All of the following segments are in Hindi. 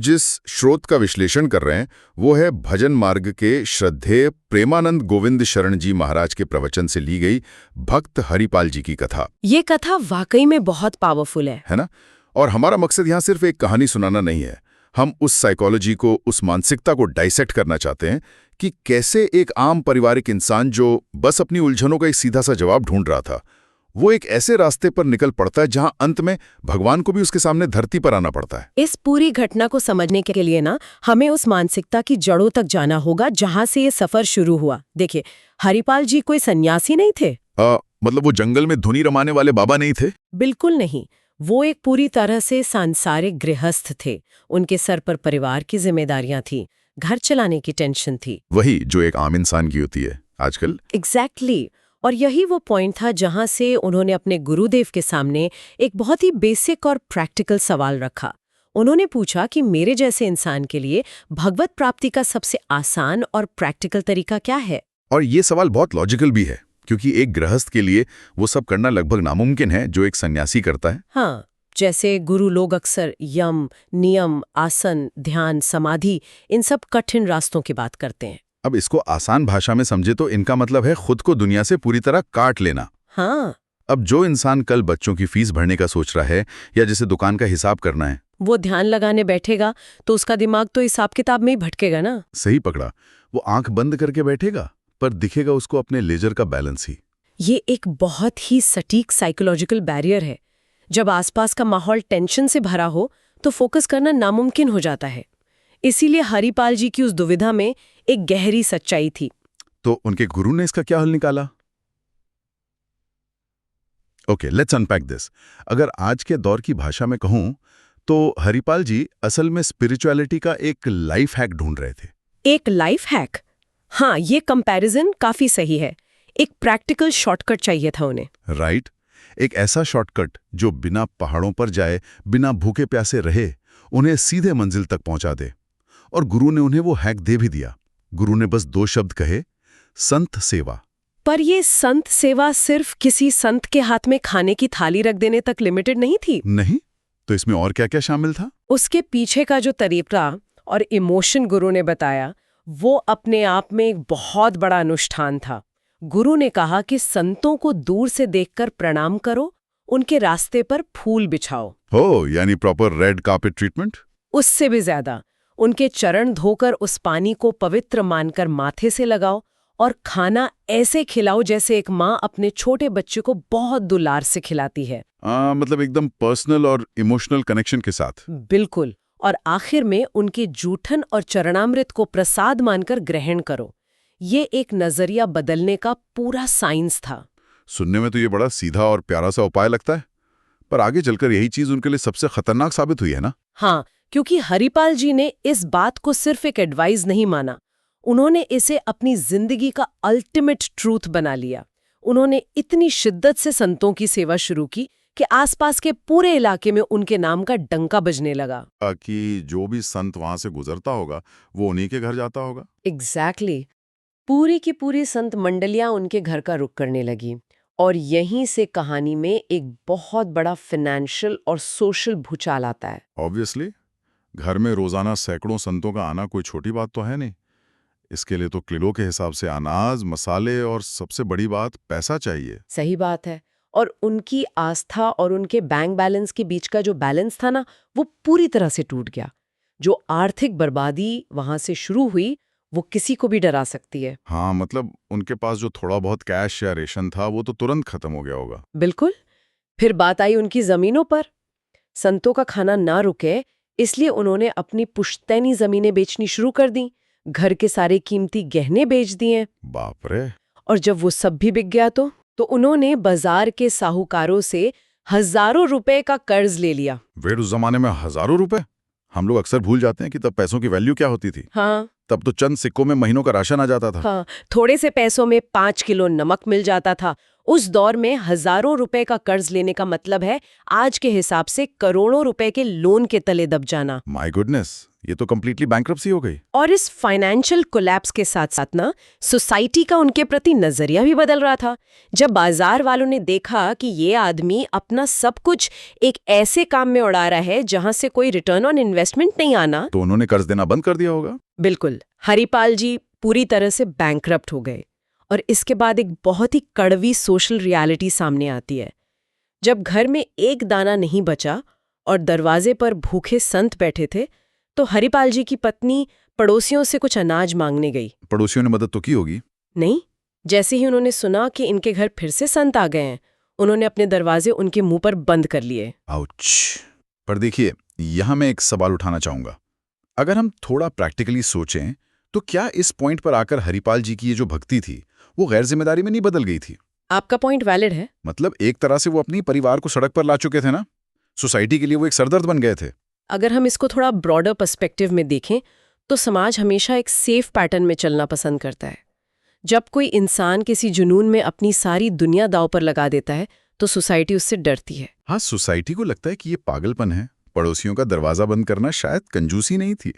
जिस स्रोत का विश्लेषण कर रहे हैं वो है भजन मार्ग के श्रद्धेय प्रेमानंद गोविंद शरण जी महाराज के प्रवचन से ली गई भक्त हरिपाल जी की कथा। ये कथा वाकई में बहुत पावरफुल है ना? और हमारा मकसद यहाँ सिर्फ एक कहानी सुनाना नहीं है। हम उस साइकोलॉजी को, उस मानसिकता को डाइसेक्ट करना चाहते हैं कि कैसे एक आम पारिवारिक इंसान जो बस अपनी उलझनों का एक सीधा सा जवाब ढूंढ रहा था, वो एक ऐसे रास्ते पर निकल पड़ता है जहां अंत में भगवान को भी उसके सामने धरती पर आना पड़ता है। इस पूरी घटना को समझने के लिए ना हमें उस मानसिकता की जड़ों तक जाना होगा जहां से ये सफर शुरू हुआ। देखिए, हरिपाल जी कोई सन्यासी नहीं थे। मतलब वो जंगल में धुनी रमाने वाले बाबा नहीं थे? बिल्कुल नहीं। वो एक पूरी तरह से सांसारिक गृहस्थ थे। उनके सर पर परिवार की जिम्मेदारियां थी, घर चलाने की टेंशन थी, वही जो एक आम इंसान की होती है आजकल। एग्जैक्टली। और यही वो पॉइंट था जहां से उन्होंने अपने गुरुदेव के सामने एक बहुत ही बेसिक और प्रैक्टिकल सवाल रखा। उन्होंने पूछा कि मेरे जैसे इंसान के लिए भगवत प्राप्ति का सबसे आसान और प्रैक्टिकल तरीका क्या है। और ये सवाल बहुत लॉजिकल भी है, क्योंकि एक गृहस्थ के लिए वो सब करना लगभग नामुमकिन है जो एक सन्यासी करता है। हाँ, जैसे गुरु लोग अक्सर यम, नियम, आसन, ध्यान, समाधि, इन सब कठिन रास्तों की बात करते हैं। अब इसको आसान भाषा में समझे तो इनका मतलब है खुद को दुनिया से पूरी तरह काट लेना। हाँ। अब जो इंसान कल बच्चों की फीस भरने का सोच रहा है या जिसे दुकान का हिसाब करना है, वो ध्यान लगाने बैठेगा तो उसका दिमाग तो हिसाब किताब में ही भटकेगा ना। सही पकड़ा। वो आंख बंद करके बैठेगा पर दिखेगा उसको अपने लेजर का बैलेंस ही। ये एक बहुत ही सटीक साइकोलॉजिकल बैरियर है। जब आसपास का माहौल टेंशन से भरा हो तो फोकस करना नामुमकिन हो जाता है। इसीलिए हरिपाल जी की उस दुविधा में एक गहरी सच्चाई थी। तो उनके गुरु ने इसका क्या हल निकाला? Okay, let's unpack this. अगर आज के दौर की भाषा में कहूं तो हरिपाल जी असल में स्पिरिचुअलिटी का एक लाइफ हैक ढूंढ रहे थे। एक लाइफ हैक? हाँ, ये कंपैरिजन काफी सही है। एक प्रैक्टिकल शॉर्टकट चाहिए था उन्हें। राइट। एक ऐसा शॉर्टकट जो बिना पहाड़ों पर जाए, बिना भूखे प्यासे रहे, उन्हें सीधे मंजिल तक पहुंचा दे। और गुरु ने उन्हें वो हैक दे भी दिया। गुरु ने बस 2 शब्द कहे, संत सेवा। पर ये संत सेवा सिर्फ किसी संत के हाथ में खाने की थाली रख देने तक लिमिटेड नहीं थी। नहीं? तो इसमें और क्या क्या शामिल था? उसके पीछे का जो तरीका और इमोशन गुरु ने बताया, वो अपने आप में एक बहुत बड़ा अनुष्ठान था। गुरु ने कहा कि संतों को दूर से देखकर प्रणाम करो, उनके रास्ते पर फूल बिछाओ। हो, यानी प्रॉपर रेड कार्पेट ट्रीटमेंट? उससे भी ज्यादा, उनके चरण धोकर उस पानी को पवित्र मानकर माथे से लगाओ और खाना ऐसे खिलाओ जैसे एक माँ अपने छोटे बच्चे को बहुत दुलार से खिलाती है। मतलब एकदम पर्सनल और इमोशनल कनेक्शन के साथ। बिल्कुल। और आखिर में उनके जूठन और चरणामृत को प्रसाद मानकर ग्रहण करो। ये एक नजरिया बदलने का पूरा साइंस था। सुनने में तो ये बड़ा सीधा और प्यारा सा उपाय लगता है, पर आगे चलकर यही चीज उनके लिए सबसे खतरनाक साबित हुई है ना? हाँ, क्योंकि हरिपाल जी ने इस बात को सिर्फ एक एडवाइस नहीं माना, उन्होंने इसे अपनी जिंदगी का अल्टीमेट ट्रूथ बना लिया। उन्होंने इतनी शिद्दत से संतों की सेवा शुरू की कि आसपास के पूरे इलाके में उनके नाम का डंका बजने लगा। कि जो भी संत वहां से गुजरता होगा वो उन्हीं के घर जाता होगा। एग्जैक्टली। पूरी की पूरी संत मंडलियां उनके घर का रुख करने लगी। और यहीं से कहानी में एक बहुत बड़ा फाइनेंशियल और सोशल भूचाल आता है। ऑब्वियसली, घर में रोजाना सैकड़ों संतों का आना कोई छोटी बात तो है नहीं। इसके लिए तो किलो के हिसाब से अनाज, मसाले और सबसे बड़ी बात पैसा चाहिए। सही बात है। और उनकी आस्था और उनके बैंक बैलेंस के बीच का जो बैलेंस था ना, वो पूरी तरह से टूट गया। जो आर्थिक बर्बादी वहां से शुरू हुई वो किसी को भी डरा सकती है। हाँ, मतलब उनके पास जो थोड़ा बहुत कैश या रेशन था वो तो तुरंत खत्म हो गया होगा। बिल्कुल। फिर बात आई उनकी जमीनों पर। संतों का खाना ना रुके इसलिए उन्होंने अपनी पुश्तैनी जमीनें बेचनी शुरू कर दी, घर के सारे कीमती गहने बेच दिए। बाप रे! और जब वो सब भी बिक गया तो उन्होंने बाजार के साहूकारों से हजारों रुपए का कर्ज ले लिया। वेट, उस जमाने में हजारों रुपए? हम लोग अक्सर भूल जाते हैं कि तब पैसों की वैल्यू क्या होती थी। हाँ। तब तो चंद सिक्कों में महीनों का राशन आ जाता था। हाँ, थोड़े से पैसों में 5 किलो नमक मिल जाता था। उस दौर में हजारों रुपए का कर्ज लेने का मतलब है आज के हिसाब से करोड़ों रुपए के लोन के तले दब जाना। My goodness! ये तो कंप्लीटली बैंक्रप्सी हो गई। और इस फाइनेंशियल कोलैप्स के साथ साथ ना सोसाइटी का उनके प्रति नजरिया भी बदल रहा था। जब बाजार वालों ने देखा कि ये आदमी अपना सब कुछ एक ऐसे काम में उड़ा रहा है जहां से कोई रिटर्न ऑन इन्वेस्टमेंट नहीं आना, तो उन्होंने कर्ज देना बंद कर दिया होगा। बिल्कुल, हरिपाल जी पूरी तरह से बैंकरप्ट हो गए। और इसके बाद एक बहुत ही कड़वी सोशल रियलिटी सामने आती है। जब घर में एक दाना नहीं बचा और दरवाजे पर भूखे संत बैठे थे, तो हरिपाल जी की पत्नी पड़ोसियों से कुछ अनाज मांगने गई। पड़ोसियों ने मदद तो की होगी। नहीं, जैसे ही उन्होंने सुना कि इनके घर फिर से संत आ गए हैं, उन्होंने अपने दरवाजे उनके मुंह पर बंद कर लिए। आउच। पर देखिए, यहां मैं एक सवाल उठाना चाहूंगा। अगर हम थोड़ा प्रैक्टिकली सोचें, तो क्या इस पॉइंट पर आकर हरिपाल जी की ये जो भक्ति थी, वो गैर जिम्मेदारी में नहीं बदल गई थी? आपका पॉइंट वैलिड है। मतलब एक तरह से वो अपनी परिवार को सड़क पर ला चुके थे ना। सोसाइटी के लिए वो एक सरदर्द बन गए थे। अगर हम इसको थोड़ा ब्रॉडर पर्सपेक्टिव में देखें, तो समाज हमेशा एक सेफ पैटर्न में चलना पसंद करता है। जब कोई इंसान किसी जुनून में अपनी सारी दुनिया दांव पर लगा देता है, तो सोसाइटी उससे डरती है। हाँ, सोसाइटी को लगता है कि ये पागलपन है। पड़ोसियों का दरवाजा बंद करना शायद कंजूसी नहीं थी,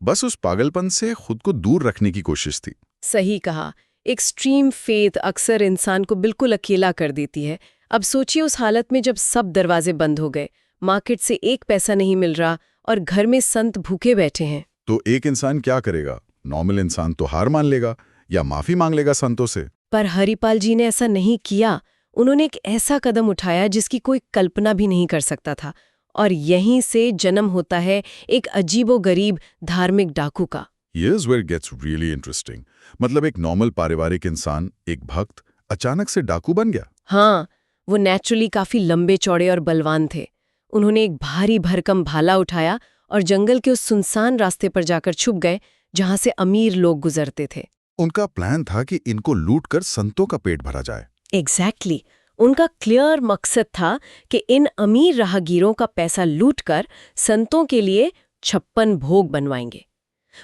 बस उस पागलपन से खुद को दूर रखने की कोशिश थी। सही कहा। एक्सट्रीम फेथ अक्सर इंसान को बिल्कुल अकेला कर देती है। अब सोचिए उस हालत में जब सब दरवाजे बंद हो गए, मार्केट से एक पैसा नहीं मिल रहा और घर में संत भूखे बैठे हैं। तो एक इंसान क्या करेगा? नॉर्मल इंसान तो हार मान लेगा या माफी मांग लेगा संतों से। पर हरिपाल जी ने ऐसा नहीं किया। उन्होंने एक ऐसा कदम उठाया जिसकी कोई कल्पना भी नहीं कर सकता था, और यहीं से जन्म होता है एक अजीबोगरीब धार्मिक डाकू का। Here's where it gets really interesting. मतलब एक नॉर्मल पारिवारिक इंसान, एक भक्त, अचानक से डाकू बन गया। हाँ, वो नेचुरली काफी लंबे चौड़े और बलवान थे। उन्होंने एक भारी भरकम भाला उठाया और जंगल के उस सुनसान रास्ते पर जाकर छुप गए जहां से अमीर लोग गुजरते थे। उनका प्लान था कि इनको लूटकर संतों का पेट भरा जाए। एग्जैक्टली। उनका क्लियर मकसद था कि इन अमीर राहगीरों का पैसा लूटकर संतों के लिए 56 भोग बनवाएंगे।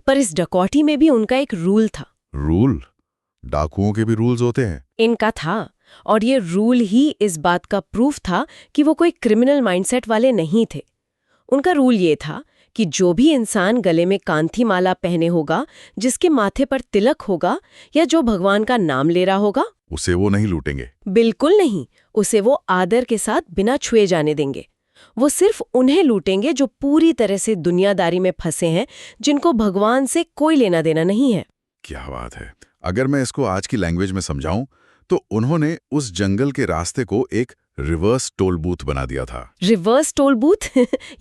पर इस डकौती में भी उनका एक रूल था। रूल? डाकुओं के भी रूल्स होते हैं? इनका था, और ये रूल ही इस बात का प्रूफ था कि वो कोई क्रिमिनल माइंडसेट वाले नहीं थे। उनका रूल ये था कि जो भी इंसान गले में कांथी माला पहने होगा, जिसके माथे पर तिलक होगा या जो भगवान का नाम ले रहा होगा, उसे वो नहीं लूटेंगे। बिल्कुल नहीं। उसे वो आदर के साथ बिना छुए जाने देंगे। वो सिर्फ उन्हें लूटेंगे जो पूरी तरह से दुनियादारी में फंसे हैं, जिनको भगवान से कोई लेना देना नहीं है। क्या बात है। अगर मैं इसको आज की लैंग्वेज में समझाऊं, तो उन्होंने उस जंगल के रास्ते को एक रिवर्स टोल बूथ बना दिया था। रिवर्स टोल बूथ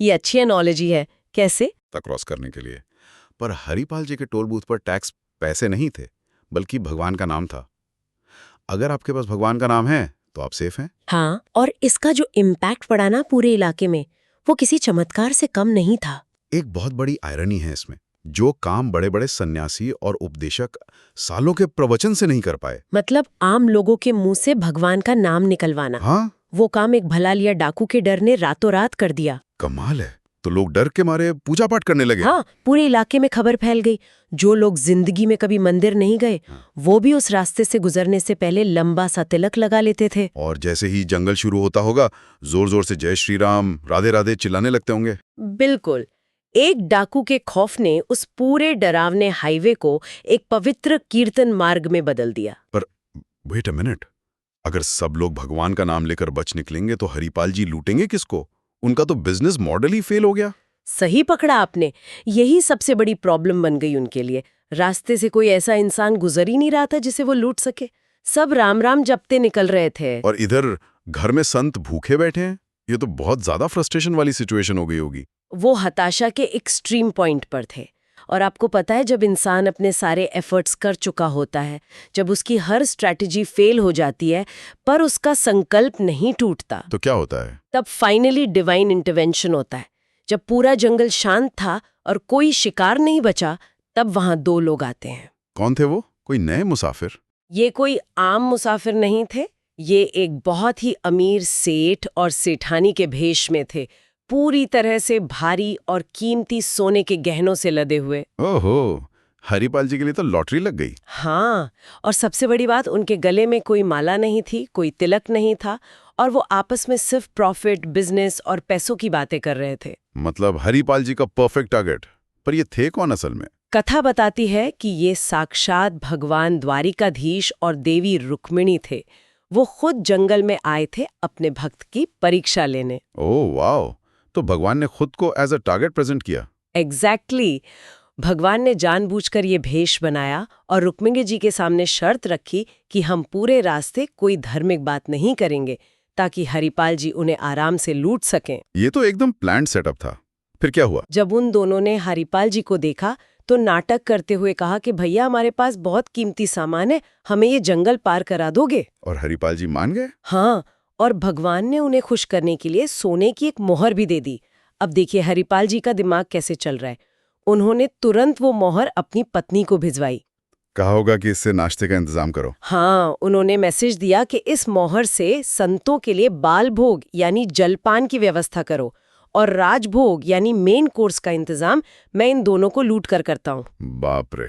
ये अच्छी एनोलॉजी है। कैसे? क्रॉस करने के लिए। पर हरिपाल जी के टोल बूथ पर टैक्स पैसे नहीं थे, बल्कि भगवान का नाम था। अगर आपके पास भगवान का नाम है तो आप सेफ हैं। हाँ, और इसका जो इम्पैक्ट पड़ा ना पूरे इलाके में, वो किसी चमत्कार से कम नहीं था। एक बहुत बड़ी आयरनी है इसमें। जो काम बड़े बड़े सन्यासी और उपदेशक सालों के प्रवचन से नहीं कर पाए, मतलब आम लोगों के मुंह से भगवान का नाम निकलवाना, हाँ, वो काम एक भला लिया डाकू के डर ने रातों रात कर दिया। कमाल है। तो लोग डर के मारे पूजा पाठ करने लगे। हाँ, पूरे इलाके में खबर फैल गई। जो लोग जिंदगी में कभी मंदिर नहीं गए, वो भी उस रास्ते से गुजरने से पहले लंबा सा तिलक लगा लेते थे। और जैसे ही जंगल शुरू होता होगा, जोर जोर से जय श्री राम, राधे राधे चिल्लाने लगते होंगे। बिल्कुल। एक डाकू के खौफ ने उस पूरे डरावने हाईवे को एक पवित्र कीर्तन मार्ग में बदल दिया। पर वेट अ मिनट, अगर सब लोग भगवान का नाम लेकर बच निकलेंगे तो हरिपाल जी लूटेंगे किसको? उनका तो बिजनेस मॉडल ही फेल हो गया। सही पकड़ा आपने। यही सबसे बड़ी प्रॉब्लम बन गई उनके लिए। रास्ते से कोई ऐसा इंसान गुजर ही नहीं रहा था जिसे वो लूट सके। सब राम राम जपते निकल रहे थे। और इधर घर में संत भूखे बैठे हैं। ये तो बहुत ज्यादा फ्रस्ट्रेशन वाली सिचुएशन हो गई होगी। वो हताशा के एक्सट्रीम पॉइंट पर थे। और आपको पता है, जब इंसान अपने सारे एफर्ट्स कर चुका होता है, जब उसकी हर स्ट्रैटेजी फेल हो जाती है, पर उसका संकल्प नहीं टूटता, तो क्या होता है? तब फाइनली डिवाइन इंटरवेंशन होता है। जब पूरा जंगल शांत था और कोई शिकार नहीं बचा, तब वहां 2 लोग आते हैं। कौन थे वो? कोई नए मुसाफिर? ये कोई आम मुसाफिर नहीं थे। ये एक बहुत ही अमीर सेठ और सेठानी के भेष में थे, पूरी तरह से भारी और कीमती सोने के गहनों से लदे हुए। ओहो, हरिपाल जी के लिए तो लॉटरी लग गई। हाँ, और सबसे बड़ी बात, उनके गले में कोई माला नहीं थी, कोई तिलक नहीं था, और वो आपस में सिर्फ प्रॉफिट, बिजनेस और पैसों की बातें कर रहे थे। मतलब हरिपाल जी का परफेक्ट टारगेट। पर ये थे कौन असल में? कथा बताती है कि ये साक्षात भगवान द्वारिकाधीश और देवी रुक्मिणी थे। वो खुद जंगल में आए थे अपने भक्त की परीक्षा लेने। ओह वाओ, तो भगवान ने खुद को एज अ टारगेट प्रेजेंट किया। एग्जैक्टली भगवान ने जानबूझकर ये भेष बनाया और रुक्मिणी जी के सामने शर्त रखी कि हम पूरे रास्ते कोई धार्मिक बात नहीं करेंगे ताकि हरिपाल जी उन्हें आराम से लूट सकें। ये तो एकदम प्लान्ड सेटअप था। फिर क्या हुआ? जब उन दोनों ने हरिपाल जी को देखा तो नाटक करते हुए कहा कि भैया हमारे पास बहुत कीमती सामान है, हमें ये जंगल पार करा दोगे? और हरिपाल जी मान गए? हाँ, और भगवान ने उन्हें खुश करने के लिए सोने की एक मोहर भी दे दी। अब देखिए हरिपाल जी का दिमाग कैसे चल रहा है। उन्होंने तुरंत वो मोहर अपनी पत्नी को भिजवाई। कहा होगा कि इससे नाश्ते का इंतजाम करो। हाँ, उन्होंने मैसेज दिया कि इस मोहर से संतों के लिए बाल भोग यानी जलपान की व्यवस्था करो और राजभोग यानी मेन कोर्स का इंतजाम मैं इन दोनों को लूट कर करता हूँ। बाप रे,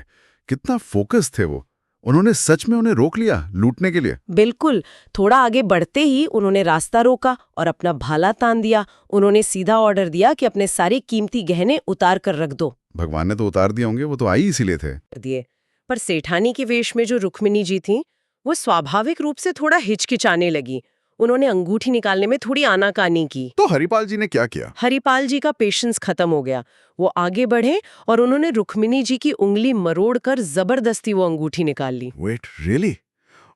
कितना फोकस थे वो। उन्होंने सच में उन्हें रोक लिया लूटने के लिए? बिल्कुल। थोड़ा आगे बढ़ते ही उन्होंने रास्ता रोका और अपना भाला तान दिया। उन्होंने सीधा ऑर्डर दिया कि अपने सारे कीमती गहने उतार कर रख दो। भगवान ने तो उतार दिए होंगे, वो तो आई इसीलिए थे। दिए, पर सेठानी के वेश में जो रुक्मिणी जी थीं, वो स्वाभाविक रूप से थोड़ा हिचकिचाने लगी। उन्होंने अंगूठी निकालने में थोड़ी आनाकानी की। तो हरिपाल जी ने क्या किया? हरिपाल जी का पेशेंस खत्म हो गया। वो आगे बढ़े और उन्होंने रुक्मिणी जी की उंगली मरोड़कर जबरदस्ती वो अंगूठी निकाल ली। Wait, really?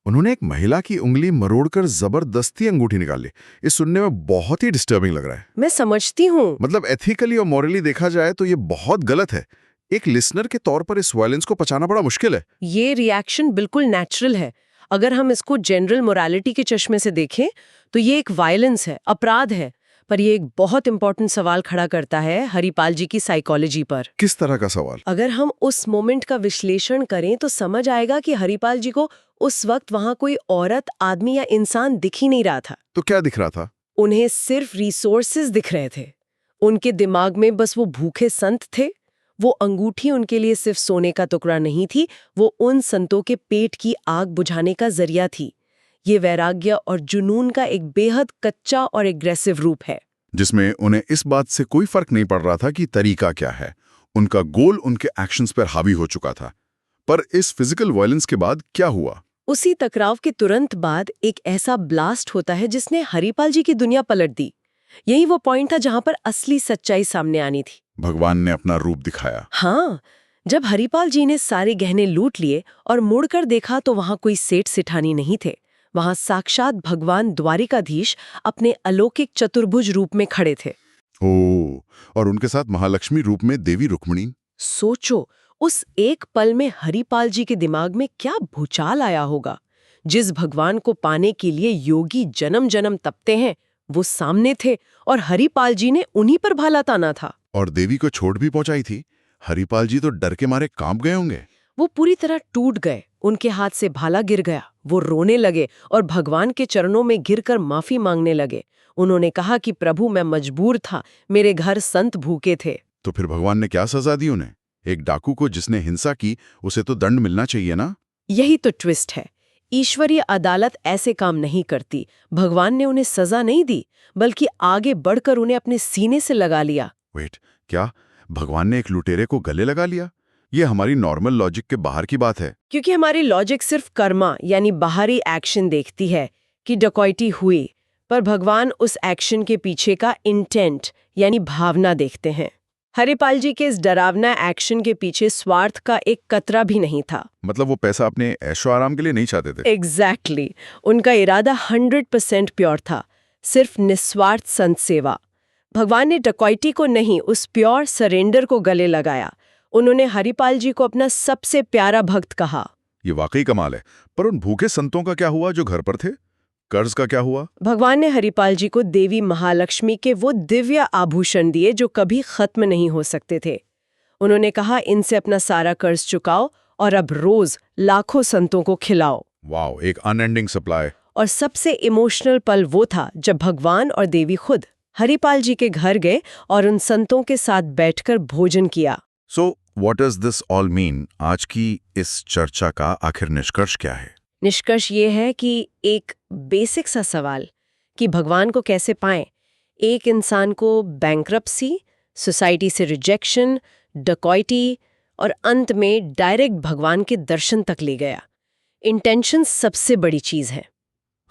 उन्होंने एक महिला की उंगली मरोड़कर जबरदस्ती अंगूठी निकाली? ये सुनने में बहुत ही डिस्टर्बिंग लग रहा है। मैं समझती हूँ। मतलब एथिकली और मॉरली देखा जाए तो ये बहुत गलत है। एक लिसनर के तौर पर इस वायलेंस को पचाना बड़ा मुश्किल है। ये रिएक्शन बिल्कुल नेचुरल है। अगर हम इसको जनरल मोरालिटी के चश्मे से देखें तो ये एक वायलेंस है, अपराध है। पर ये एक बहुत इंपॉर्टेंट सवाल खड़ा करता है हरिपाल जी की साइकोलॉजी पर। किस तरह का सवाल? अगर हम उस मोमेंट का विश्लेषण करें तो समझ आएगा कि हरिपाल जी को उस वक्त वहां कोई औरत, आदमी या इंसान दिख ही नहीं रहा था। तो क्या दिख रहा था? उन्हें सिर्फ रिसोर्सेज दिख रहे थे। उनके दिमाग में बस वो भूखे संत थे। वो अंगूठी उनके लिए सिर्फ सोने का टुकड़ा नहीं थी, वो उन संतों के पेट की आग बुझाने का जरिया थी। ये वैराग्य और जुनून का एक बेहद कच्चा और एग्रेसिव रूप है, जिसमें उन्हें इस बात से कोई फर्क नहीं पड़ रहा था कि तरीका क्या है। उनका गोल उनके एक्शंस पर हावी हो चुका था। पर इस फिजिकल वायलेंस के बाद क्या हुआ? उसी टकराव के तुरंत बाद एक ऐसा ब्लास्ट होता है जिसने हरिपाल जी की दुनिया पलट दी। यही वो पॉइंट था जहां पर असली सच्चाई सामने आनी थी। भगवान ने अपना रूप दिखाया। हाँ, जब हरिपाल जी ने सारे गहने लूट लिए और मुड़कर देखा तो वहां कोई सेठ सिठानी नहीं थे। वहां साक्षात भगवान द्वारिकाधीश अपने अलौकिक चतुर्भुज रूप में खड़े थे। ओह, और उनके साथ महालक्ष्मी रूप में देवी रुक्मिणी। सोचो, उस एक पल में हरिपाल जी के दिमाग में क्या भूचाल आया होगा। जिस भगवान को पाने के लिए योगी जन्म जन्म तपते हैं, वो सामने थे और हरिपाल जी ने उन्हीं पर भाला ताना था। और देवी को छोड़ भी पहुंचाई थी। हरिपाल जी तो डर के मारे कांप गए होंगे। वो पूरी तरह टूट गए। उनके हाथ से भाला गिर गया। वो रोने लगे और भगवान के चरणों में गिरकर माफी मांगने लगे। उन्होंने कहा कि प्रभु, मैं मजबूर था, मेरे घर संत भूखे थे। तो फिर भगवान ने क्या सजा दी उन्हें? एक डाकू को जिसने हिंसा की, उसे तो दंड मिलना चाहिए ना? यही तो ट्विस्ट है। ईश्वरीय अदालत ऐसे काम नहीं करती। भगवान ने उन्हें सजा नहीं दी, बल्कि आगे बढ़कर उन्हें अपने सीने से लगा लिया। वेट, क्या भगवान ने एक लुटेरे को गले लगा लिया? ये हमारी नॉर्मल लॉजिक के बाहर की बात है। क्योंकि हमारी लॉजिक सिर्फ कर्मा यानी बाहरी एक्शन देखती है कि डकैती हुई, पर भगवान उस एक्शन के पीछे का इंटेंट यानी भावना देखते हैं। हरिपाल जी के इस डरावना एक्शन के पीछे स्वार्थ का एक कतरा भी नहीं था। मतलब वो पैसा अपने ऐशो आराम के लिए नहीं चाहते थे। एग्जैक्टली। उनका इरादा 100% प्योर था, सिर्फ निस्वार्थ संत सेवा। भगवान ने डकैती को नहीं, उस प्योर सरेंडर को गले लगाया। उन्होंने हरिपाल जी को अपना सबसे प्यारा भक्त कहा। ये वाकई कमाल है। पर उन भूखे संतों का क्या हुआ जो घर पर थे? कर्ज का क्या हुआ? भगवान ने हरिपाल जी को देवी महालक्ष्मी के वो दिव्य आभूषण दिए जो कभी खत्म नहीं हो सकते थे। उन्होंने कहा, इनसे अपना सारा कर्ज चुकाओ और अब रोज लाखों संतों को खिलाओ। वाओ, एक अनएंडिंग सप्लाई। और सबसे इमोशनल पल वो था जब भगवान और देवी खुद हरिपाल जी के घर गए और उन संतों के साथ बैठकर भोजन किया। So what does this all mean? आज की इस चर्चा का आखिर निष्कर्ष क्या है? निष्कर्ष ये है कि एक बेसिक सा सवाल कि भगवान को कैसे पाएं। एक इंसान को बैंक्रप्सी, सोसाइटी से रिजेक्शन, डकैती और अंत में डायरेक्ट भगवान के दर्शन तक ले गया। इंटेंशन सबसे बड़ी चीज है।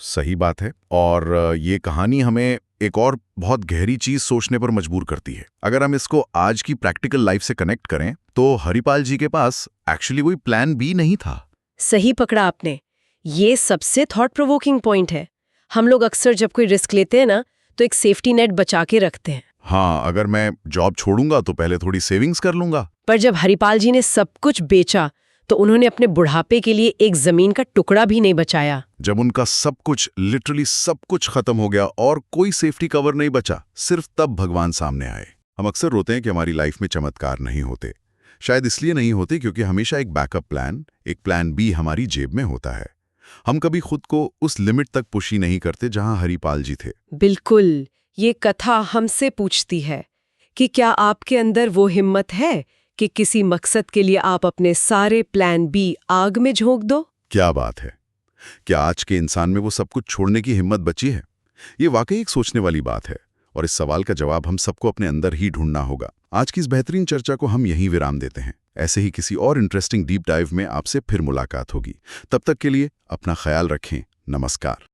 सही बात है। और ये कहानी हमें एक और बहुत गहरी चीज सोचने पर मजबूर करती है। अगर हम इसको आज की प्रैक्टिकल लाइफ से कनेक्ट करें तो हरिपाल जी के पास एक्चुअली कोई प्लान बी नहीं था। सही पकड़ा आपने। ये सबसे थॉट प्रोवोकिंग पॉइंट है। हम लोग अक्सर जब कोई रिस्क लेते हैं ना तो एक सेफ्टी नेट बचा के रखते हैं। हाँ, अगर मैं जॉब छोड़ूंगा तो पहले थोड़ी सेविंग्स कर लूंगा। पर जब हरिपाल जी ने सब कुछ बेचा तो उन्होंने अपने बुढ़ापे के लिए एक जमीन का टुकड़ा भी नहीं बचाया। जब उनका सब कुछ, लिटरली सब कुछ खत्म हो गया और कोई सेफ्टी कवर नहीं बचा, सिर्फ तब भगवान सामने आए। हम अक्सर रोते हैं कि हमारी लाइफ में चमत्कार नहीं होते। शायद इसलिए नहीं होते क्योंकि हमेशा एक बैकअप प्लान, एक प्लान बी हमारी जेब में होता है। हम कभी खुद को उस लिमिट तक पुश ही नहीं करते जहां हरिपाल जी थे। बिल्कुल। ये कथा हमसे पूछती है कि क्या आपके अंदर वो हिम्मत है कि किसी मकसद के लिए आप अपने सारे प्लान बी आग में झोंक दो? क्या बात है! क्या आज के इंसान में वो सब कुछ छोड़ने की हिम्मत बची है? ये वाकई एक सोचने वाली बात है और इस सवाल का जवाब हम सबको अपने अंदर ही ढूंढना होगा। आज की इस बेहतरीन चर्चा को हम यहीं विराम देते हैं। ऐसे ही किसी और इंटरेस्टिंग डीप डाइव में आपसे फिर मुलाकात होगी। तब तक के लिए अपना ख्याल रखें। नमस्कार।